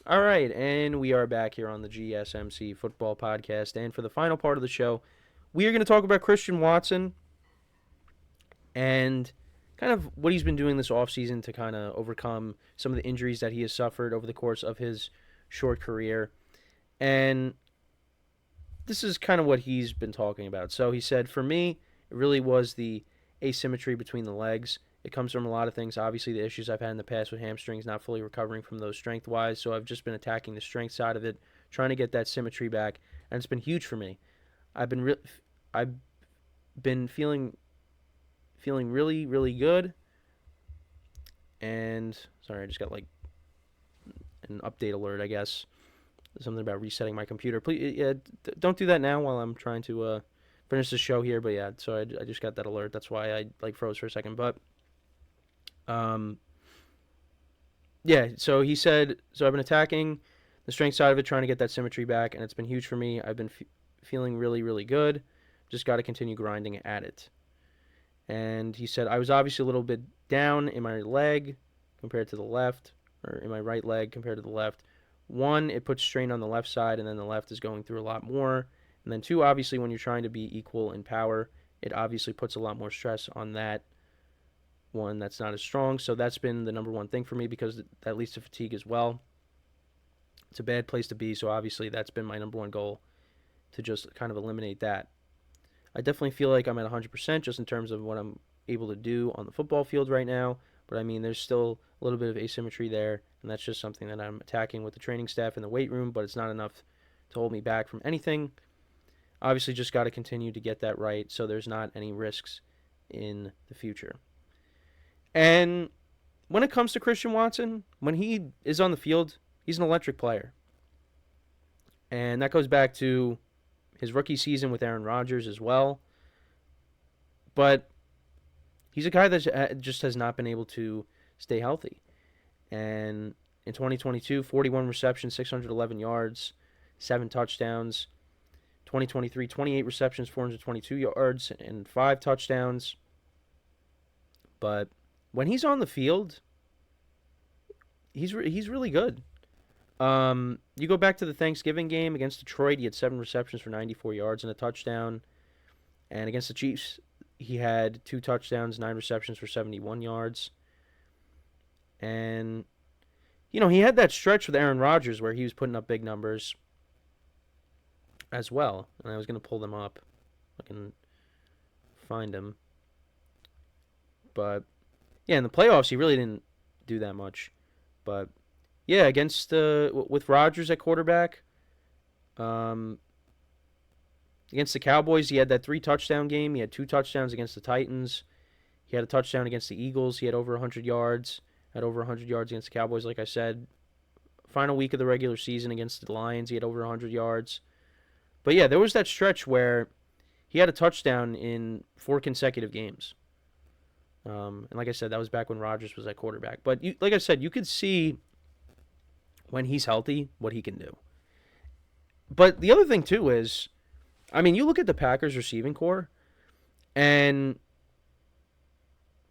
All right, and we are back here on the GSMC Football Podcast. And for the final part of the show, we are going to talk about Christian Watson and kind of what he's been doing this offseason to kind of overcome some of the injuries that he has suffered over the course of his short career. And this is kind of what he's been talking about. So he said, for me, it really was the asymmetry between the legs. It comes from a lot of things. Obviously, the issues I've had in the past with hamstrings, not fully recovering from those strength-wise. So I've just been attacking the strength side of it, trying to get that symmetry back, and it's been huge for me. I've been feeling really really good. And sorry, I just got like an update alert, I guess. Something about resetting my computer. Please, yeah, don't do that now while I'm trying to finish the show here. But yeah, so I just got that alert. That's why I like froze for a second. But um, yeah. So he said. So I've been attacking the strength side of it, trying to get that symmetry back, and it's been huge for me. I've been feeling really really good. Just got to continue grinding at it. And he said I was obviously a little bit down in my leg compared to the left, or in my right leg compared to the left. One, it puts strain on the left side, and then the left is going through a lot more. And then two, obviously, when you're trying to be equal in power, it obviously puts a lot more stress on that one that's not as strong. So that's been the number one thing for me because that leads to fatigue as well. It's a bad place to be, so obviously that's been my number one goal to just kind of eliminate that. I definitely feel like I'm at 100% just in terms of what I'm able to do on the football field right now. But I mean, there's still a little bit of asymmetry there, and that's just something that I'm attacking with the training staff in the weight room, but it's not enough to hold me back from anything. Obviously, just got to continue to get that right so there's not any risks in the future. And when it comes to Christian Watson, when he is on the field, he's an electric player. And that goes back to his rookie season with Aaron Rodgers as well. But he's a guy that just has not been able to stay healthy. And in 2022, 41 receptions, 611 yards, 7 touchdowns. 2023, 28 receptions, 422 yards, and 5 touchdowns. But when he's on the field, he's really good. You go back to the Thanksgiving game against Detroit, he had 7 receptions for 94 yards and a touchdown. And against the Chiefs, he had 2 touchdowns, 9 receptions for 71 yards. And, he had that stretch with Aaron Rodgers where he was putting up big numbers as well. And I was going to pull them up. I can find them. But, yeah, in the playoffs, he really didn't do that much. But, yeah, with Rodgers at quarterback, against the Cowboys, he had that 3-touchdown game. He had 2 touchdowns against the Titans. He had a touchdown against the Eagles. He had over 100 yards. Had over 100 yards against the Cowboys, like I said. Final week of the regular season against the Lions, he had over 100 yards. But, yeah, there was that stretch where he had a touchdown in 4 consecutive games. And like I said, that was back when Rodgers was at quarterback. But, like I said, you could see when he's healthy what he can do. But the other thing, too, is, I mean, you look at the Packers receiving core, and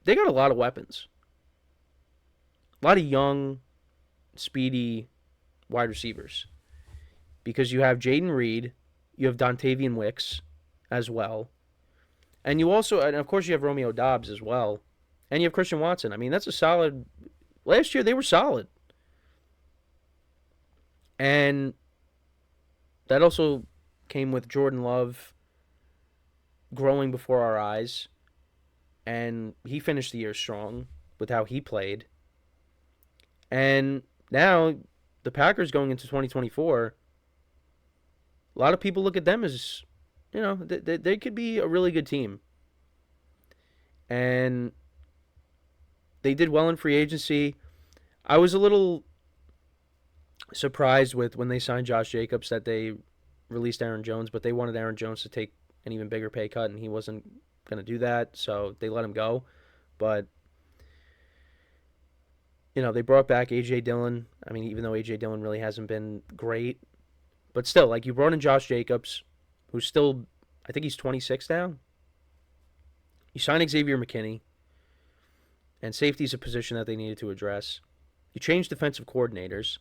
they got a lot of weapons. A lot of young, speedy wide receivers. Because you have Jaden Reed, you have Dontavian Wicks as well. And of course, you have Romeo Doubs as well. And you have Christian Watson. I mean, that's a solid. Last year, they were solid. And that also came with Jordan Love growing before our eyes. And he finished the year strong with how he played. And now, the Packers going into 2024, a lot of people look at them as, they could be a really good team. And they did well in free agency. I was a little surprised with when they signed Josh Jacobs that they released Aaron Jones, but they wanted Aaron Jones to take an even bigger pay cut, and he wasn't going to do that, so they let him go. But, they brought back A.J. Dillon. I mean, even though A.J. Dillon really hasn't been great, but still, like, you brought in Josh Jacobs, who's still, I think he's 26 now. You signed Xavier McKinney, and safety is a position that they needed to address. You changed defensive coordinators.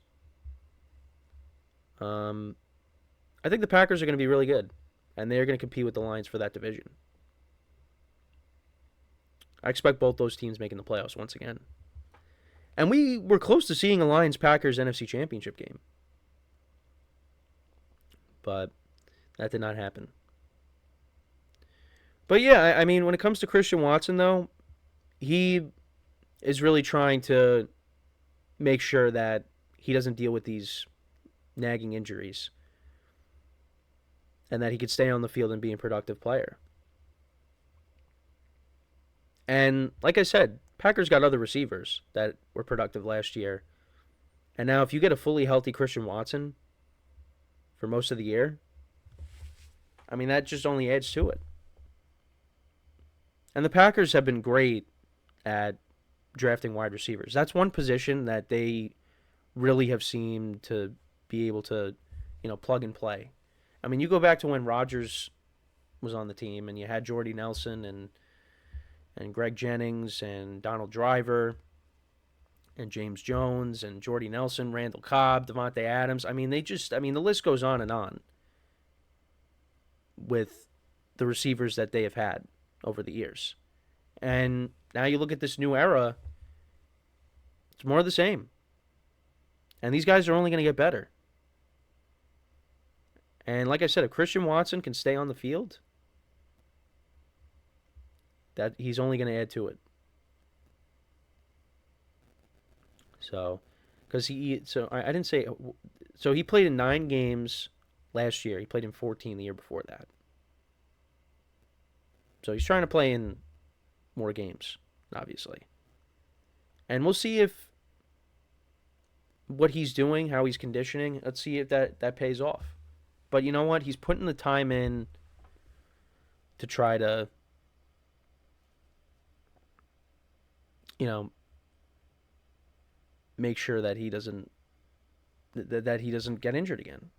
I think the Packers are going to be really good, and they're going to compete with the Lions for that division. I expect both those teams making the playoffs once again. And we were close to seeing a Lions-Packers NFC Championship game. But that did not happen. But yeah, I mean, when it comes to Christian Watson, though, he is really trying to make sure that he doesn't deal with these nagging injuries and that he could stay on the field and be a productive player. And like I said, Packers got other receivers that were productive last year. And now if you get a fully healthy Christian Watson for most of the year, I mean, that just only adds to it. And the Packers have been great at drafting wide receivers. That's one position that they really have seemed to be able to, plug and play. I mean, you go back to when Rodgers was on the team and you had Jordy Nelson and Greg Jennings and Donald Driver and James Jones and Jordy Nelson, Randall Cobb, Devontae Adams. I mean, the list goes on and on with the receivers that they have had over the years. And now you look at this new era, it's more of the same. And these guys are only going to get better. And like I said, if Christian Watson can stay on the field, that he's only going to add to it. So, I didn't say, so he played in 9 games last year. He played in 14 the year before that. So he's trying to play in more games, obviously. And we'll see if what he's doing, how he's conditioning, let's see if that pays off. But you know what? He's putting the time in to try to, make sure that he doesn't get injured again.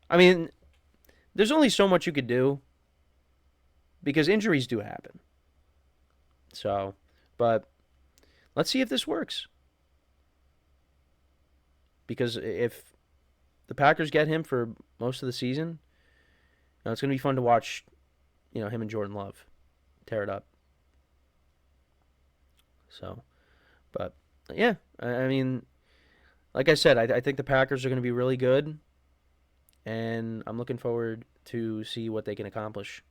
I mean, there's only so much you could do because injuries do happen. So, but let's see if this works. Because if the Packers get him for most of the season, it's going to be fun to watch, him and Jordan Love tear it up. So, but yeah, I mean, like I said, I think the Packers are going to be really good, and I'm looking forward to see what they can accomplish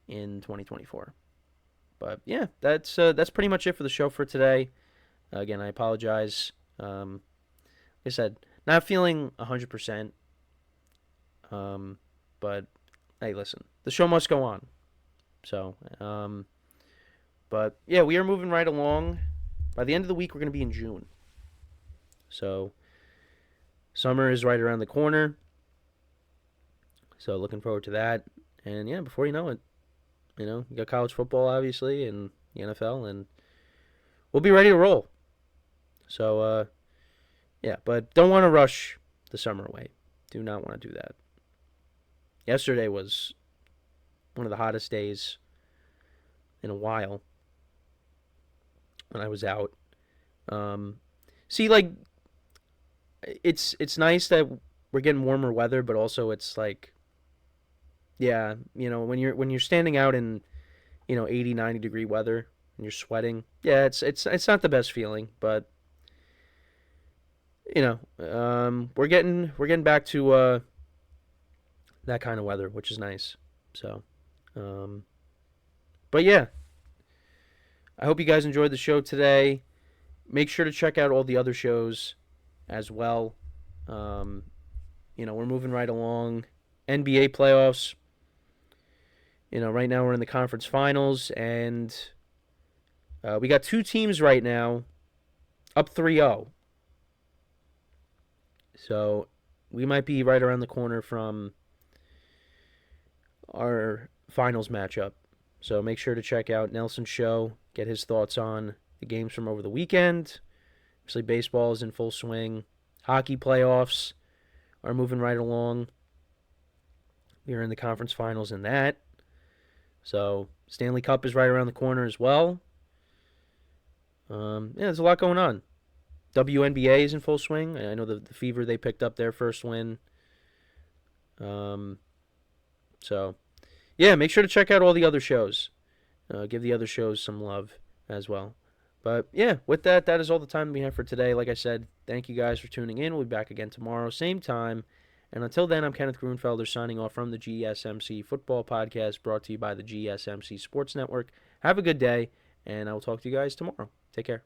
in 2024. But yeah, that's pretty much it for the show for today. Again, I apologize. Like I said, not feeling 100%. But hey, listen, the show must go on. So, but yeah, we are moving right along. By the end of the week, we're going to be in June. So, summer is right around the corner. So, looking forward to that. And yeah, before you know it, you got college football, obviously, and the NFL, and we'll be ready to roll. So, yeah, but don't want to rush the summer away. Do not want to do that. Yesterday was one of the hottest days in a while when I was out. It's nice that we're getting warmer weather, but also it's like, yeah, when you're standing out in 80, 90 degree weather and you're sweating, yeah, it's not the best feeling, but we're getting back to that kind of weather, which is nice. So, but yeah, I hope you guys enjoyed the show today. Make sure to check out all the other shows as well. We're moving right along. NBA playoffs. Right now we're in the conference finals, and we got 2 teams right now up 3-0. So we might be right around the corner from our finals matchup. So make sure to check out Nelson's show, get his thoughts on the games from over the weekend. Obviously, baseball is in full swing. Hockey playoffs are moving right along. We're in the conference finals in that. So Stanley Cup is right around the corner as well. Yeah, there's a lot going on. WNBA is in full swing. I know the Fever, they picked up their first win. So, yeah, make sure to check out all the other shows. Give the other shows some love as well. But, yeah, with that, that is all the time we have for today. Like I said, thank you guys for tuning in. We'll be back again tomorrow, same time. And until then, I'm Kenneth Grunfelder signing off from the GSMC Football Podcast, brought to you by the GSMC Sports Network. Have a good day, and I will talk to you guys tomorrow. Take care.